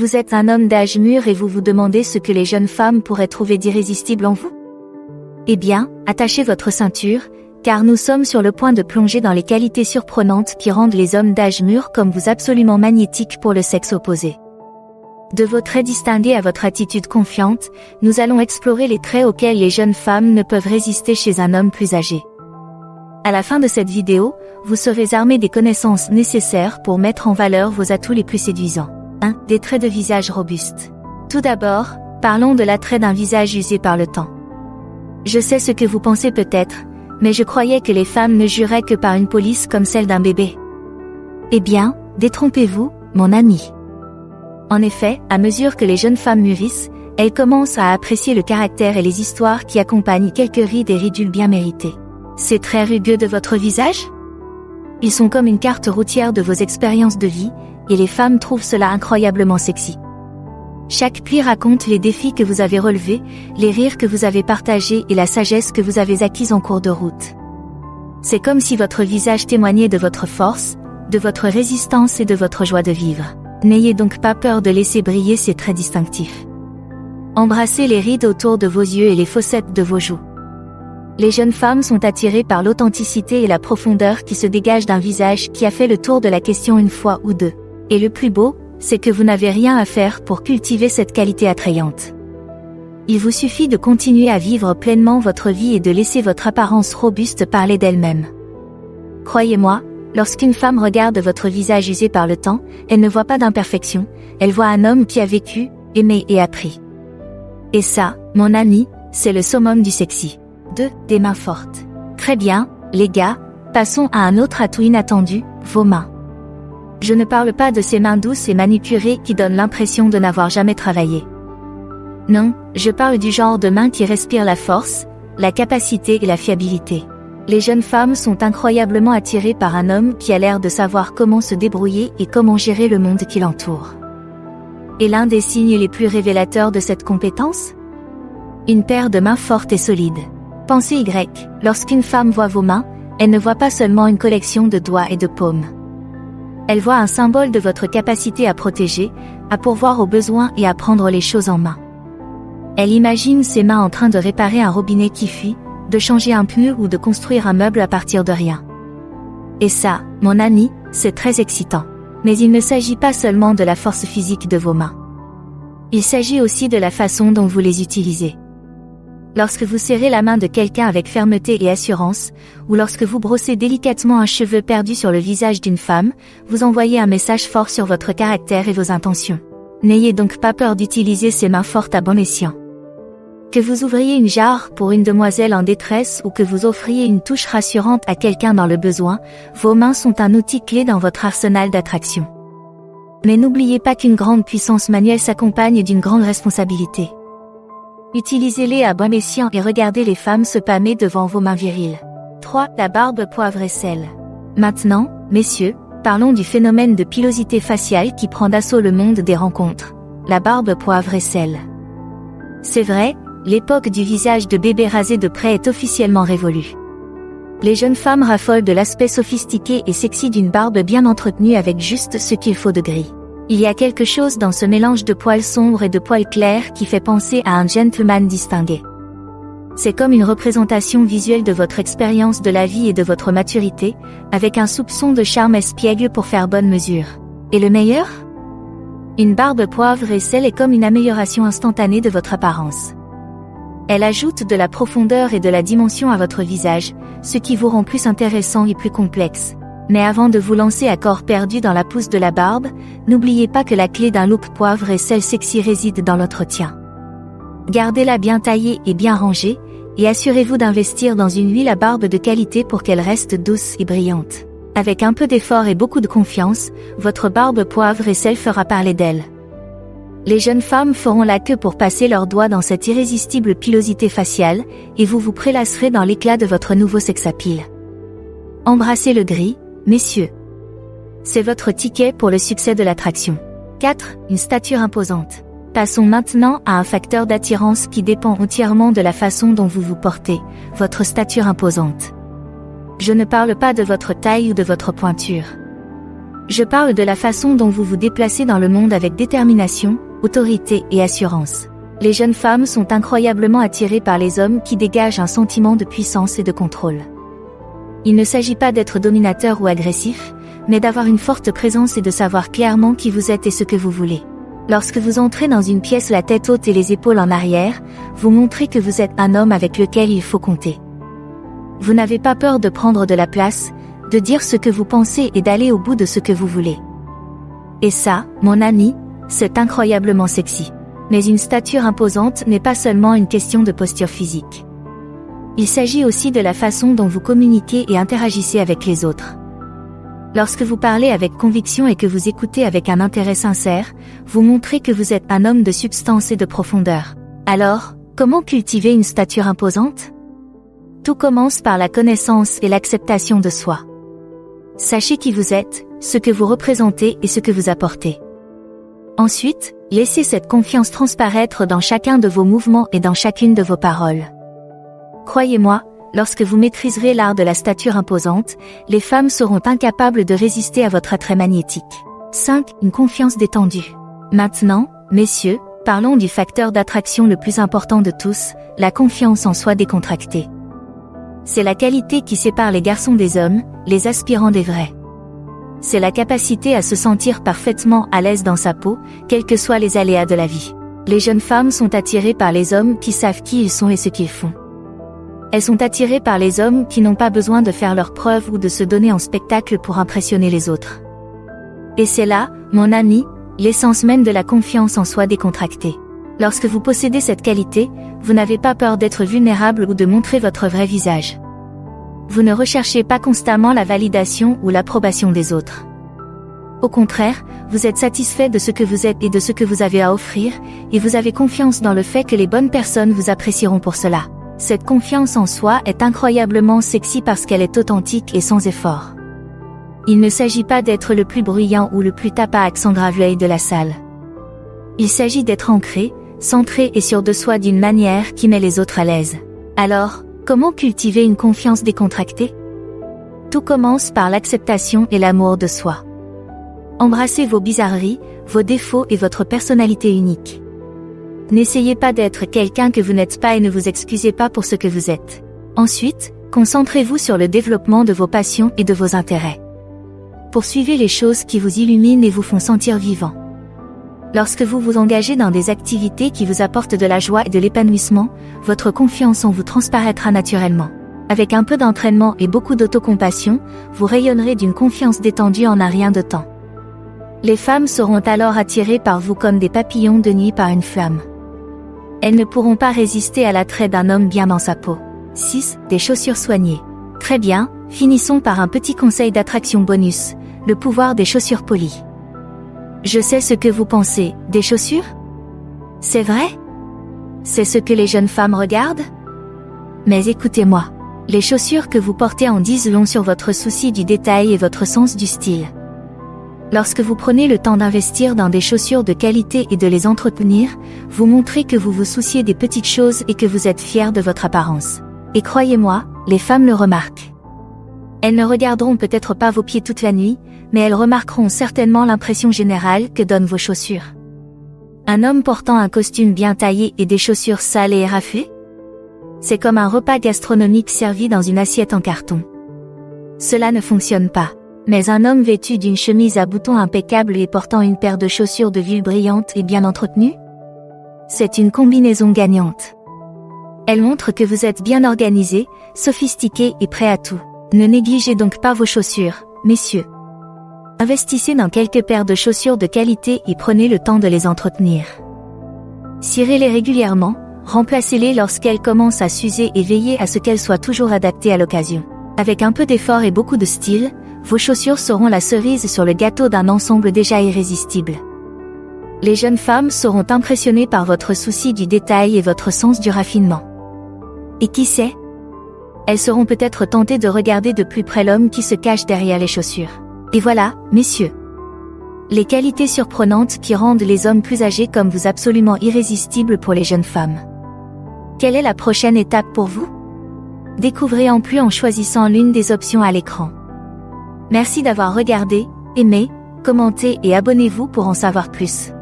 Vous êtes un homme d'âge mûr et vous vous demandez ce que les jeunes femmes pourraient trouver d'irrésistible en vous? Eh bien, attachez votre ceinture, car nous sommes sur le point de plonger dans les qualités surprenantes qui rendent les hommes d'âge mûr comme vous absolument magnétiques pour le sexe opposé. De vos traits distingués à votre attitude confiante, nous allons explorer les traits auxquels les jeunes femmes ne peuvent résister chez un homme plus âgé. À la fin de cette vidéo, vous serez armé des connaissances nécessaires pour mettre en valeur vos atouts les plus séduisants. 1. Des traits de visage robustes. Tout d'abord, parlons de l'attrait d'un visage usé par le temps. Je sais ce que vous pensez peut-être, mais je croyais que les femmes ne juraient que par une police comme celle d'un bébé. Eh bien, détrompez-vous, mon ami. En effet, à mesure que les jeunes femmes mûrissent, elles commencent à apprécier le caractère et les histoires qui accompagnent quelques rides et ridules bien méritées. Ces traits rugueux de votre visage? Ils sont comme une carte routière de vos expériences de vie, et les femmes trouvent cela incroyablement sexy. Chaque pli raconte les défis que vous avez relevés, les rires que vous avez partagés et la sagesse que vous avez acquise en cours de route. C'est comme si votre visage témoignait de votre force, de votre résistance et de votre joie de vivre. N'ayez donc pas peur de laisser briller ces traits distinctifs. Embrassez les rides autour de vos yeux et les fossettes de vos joues. Les jeunes femmes sont attirées par l'authenticité et la profondeur qui se dégagent d'un visage qui a fait le tour de la question une fois ou deux. Et le plus beau, c'est que vous n'avez rien à faire pour cultiver cette qualité attrayante. Il vous suffit de continuer à vivre pleinement votre vie et de laisser votre apparence robuste parler d'elle-même. Croyez-moi, lorsqu'une femme regarde votre visage usé par le temps, elle ne voit pas d'imperfection, elle voit un homme qui a vécu, aimé et appris. Et ça, mon ami, c'est le summum du sexy. 2. Des mains fortes. Très bien, les gars, passons à un autre atout inattendu, vos mains. Je ne parle pas de ces mains douces et manucurées qui donnent l'impression de n'avoir jamais travaillé. Non, je parle du genre de mains qui respirent la force, la capacité et la fiabilité. Les jeunes femmes sont incroyablement attirées par un homme qui a l'air de savoir comment se débrouiller et comment gérer le monde qui l'entoure. Et l'un des signes les plus révélateurs de cette compétence? Une paire de mains fortes et solides. Pensez Y, lorsqu'une femme voit vos mains, elle ne voit pas seulement une collection de doigts et de paumes. Elle voit un symbole de votre capacité à protéger, à pourvoir aux besoins et à prendre les choses en main. Elle imagine ses mains en train de réparer un robinet qui fuit, de changer un pneu ou de construire un meuble à partir de rien. Et ça, mon ami, c'est très excitant. Mais il ne s'agit pas seulement de la force physique de vos mains. Il s'agit aussi de la façon dont vous les utilisez. Lorsque vous serrez la main de quelqu'un avec fermeté et assurance, ou lorsque vous brossez délicatement un cheveu perdu sur le visage d'une femme, vous envoyez un message fort sur votre caractère et vos intentions. N'ayez donc pas peur d'utiliser ces mains fortes à bon escient. Que vous ouvriez une jarre pour une demoiselle en détresse ou que vous offriez une touche rassurante à quelqu'un dans le besoin, vos mains sont un outil clé dans votre arsenal d'attraction. Mais n'oubliez pas qu'une grande puissance manuelle s'accompagne d'une grande responsabilité. Utilisez-les à bon escient et regardez les femmes se pâmer devant vos mains viriles. 3. La barbe, poivre et sel. Maintenant, messieurs, parlons du phénomène de pilosité faciale qui prend d'assaut le monde des rencontres. La barbe, poivre et sel. C'est vrai, l'époque du visage de bébé rasé de près est officiellement révolue. Les jeunes femmes raffolent de l'aspect sophistiqué et sexy d'une barbe bien entretenue avec juste ce qu'il faut de gris. Il y a quelque chose dans ce mélange de poils sombres et de poils clairs qui fait penser à un gentleman distingué. C'est comme une représentation visuelle de votre expérience de la vie et de votre maturité, avec un soupçon de charme espiègle pour faire bonne mesure. Et le meilleur? Une barbe poivre et sel est comme une amélioration instantanée de votre apparence. Elle ajoute de la profondeur et de la dimension à votre visage, ce qui vous rend plus intéressant et plus complexe. Mais avant de vous lancer à corps perdu dans la pousse de la barbe, n'oubliez pas que la clé d'un look poivre et sel sexy réside dans l'entretien. Gardez-la bien taillée et bien rangée, et assurez-vous d'investir dans une huile à barbe de qualité pour qu'elle reste douce et brillante. Avec un peu d'effort et beaucoup de confiance, votre barbe poivre et sel fera parler d'elle. Les jeunes femmes feront la queue pour passer leurs doigts dans cette irrésistible pilosité faciale, et vous vous prélasserez dans l'éclat de votre nouveau sex-appeal. Embrassez le gris, messieurs. C'est votre ticket pour le succès de l'attraction. 4. Une stature imposante. Passons maintenant à un facteur d'attirance qui dépend entièrement de la façon dont vous vous portez, votre stature imposante. Je ne parle pas de votre taille ou de votre pointure. Je parle de la façon dont vous vous déplacez dans le monde avec détermination, autorité et assurance. Les jeunes femmes sont incroyablement attirées par les hommes qui dégagent un sentiment de puissance et de contrôle. Il ne s'agit pas d'être dominateur ou agressif, mais d'avoir une forte présence et de savoir clairement qui vous êtes et ce que vous voulez. Lorsque vous entrez dans une pièce la tête haute et les épaules en arrière, vous montrez que vous êtes un homme avec lequel il faut compter. Vous n'avez pas peur de prendre de la place, de dire ce que vous pensez et d'aller au bout de ce que vous voulez. Et ça, mon ami, c'est incroyablement sexy. Mais une stature imposante n'est pas seulement une question de posture physique. Il s'agit aussi de la façon dont vous communiquez et interagissez avec les autres. Lorsque vous parlez avec conviction et que vous écoutez avec un intérêt sincère, vous montrez que vous êtes un homme de substance et de profondeur. Alors, comment cultiver une stature imposante? Tout commence par la connaissance et l'acceptation de soi. Sachez qui vous êtes, ce que vous représentez et ce que vous apportez. Ensuite, laissez cette confiance transparaître dans chacun de vos mouvements et dans chacune de vos paroles. Croyez-moi, lorsque vous maîtriserez l'art de la stature imposante, les femmes seront incapables de résister à votre attrait magnétique. 5. Une confiance détendue. Maintenant, messieurs, parlons du facteur d'attraction le plus important de tous, la confiance en soi décontractée. C'est la qualité qui sépare les garçons des hommes, les aspirants des vrais. C'est la capacité à se sentir parfaitement à l'aise dans sa peau, quels que soient les aléas de la vie. Les jeunes femmes sont attirées par les hommes qui savent qui ils sont et ce qu'ils font. Elles sont attirées par les hommes qui n'ont pas besoin de faire leurs preuves ou de se donner en spectacle pour impressionner les autres. Et c'est là, mon ami, l'essence même de la confiance en soi décontractée. Lorsque vous possédez cette qualité, vous n'avez pas peur d'être vulnérable ou de montrer votre vrai visage. Vous ne recherchez pas constamment la validation ou l'approbation des autres. Au contraire, vous êtes satisfait de ce que vous êtes et de ce que vous avez à offrir, et vous avez confiance dans le fait que les bonnes personnes vous apprécieront pour cela. Cette confiance en soi est incroyablement sexy parce qu'elle est authentique et sans effort. Il ne s'agit pas d'être le plus bruyant ou le plus tape à accent graveleuil de la salle. Il s'agit d'être ancré, centré et sûr de soi d'une manière qui met les autres à l'aise. Alors, comment cultiver une confiance décontractée? Tout commence par l'acceptation et l'amour de soi. Embrassez vos bizarreries, vos défauts et votre personnalité unique. N'essayez pas d'être quelqu'un que vous n'êtes pas et ne vous excusez pas pour ce que vous êtes. Ensuite, concentrez-vous sur le développement de vos passions et de vos intérêts. Poursuivez les choses qui vous illuminent et vous font sentir vivant. Lorsque vous vous engagez dans des activités qui vous apportent de la joie et de l'épanouissement, votre confiance en vous transparaîtra naturellement. Avec un peu d'entraînement et beaucoup d'autocompassion, vous rayonnerez d'une confiance détendue en un rien de temps. Les femmes seront alors attirées par vous comme des papillons de nuit par une flamme. Elles ne pourront pas résister à l'attrait d'un homme bien dans sa peau. 6. Des chaussures soignées. Très bien, finissons par un petit conseil d'attraction bonus, le pouvoir des chaussures polies. Je sais ce que vous pensez, des chaussures? C'est vrai? C'est ce que les jeunes femmes regardent? Mais écoutez-moi, les chaussures que vous portez en disent long sur votre souci du détail et votre sens du style. Lorsque vous prenez le temps d'investir dans des chaussures de qualité et de les entretenir, vous montrez que vous vous souciez des petites choses et que vous êtes fier de votre apparence. Et croyez-moi, les femmes le remarquent. Elles ne regarderont peut-être pas vos pieds toute la nuit, mais elles remarqueront certainement l'impression générale que donnent vos chaussures. Un homme portant un costume bien taillé et des chaussures sales et éraflées? C'est comme un repas gastronomique servi dans une assiette en carton. Cela ne fonctionne pas. Mais un homme vêtu d'une chemise à boutons impeccable et portant une paire de chaussures de ville brillantes et bien entretenues? C'est une combinaison gagnante. Elle montre que vous êtes bien organisé, sophistiqué et prêt à tout. Ne négligez donc pas vos chaussures, messieurs. Investissez dans quelques paires de chaussures de qualité et prenez le temps de les entretenir. Cirez-les régulièrement, remplacez-les lorsqu'elles commencent à s'user et veillez à ce qu'elles soient toujours adaptées à l'occasion. Avec un peu d'effort et beaucoup de style, vos chaussures seront la cerise sur le gâteau d'un ensemble déjà irrésistible. Les jeunes femmes seront impressionnées par votre souci du détail et votre sens du raffinement. Et qui sait? Elles seront peut-être tentées de regarder de plus près l'homme qui se cache derrière les chaussures. Et voilà, messieurs, les qualités surprenantes qui rendent les hommes plus âgés comme vous absolument irrésistibles pour les jeunes femmes. Quelle est la prochaine étape pour vous? Découvrez en plus en choisissant l'une des options à l'écran. Merci d'avoir regardé, Aimez, commentez et abonnez-vous pour en savoir plus.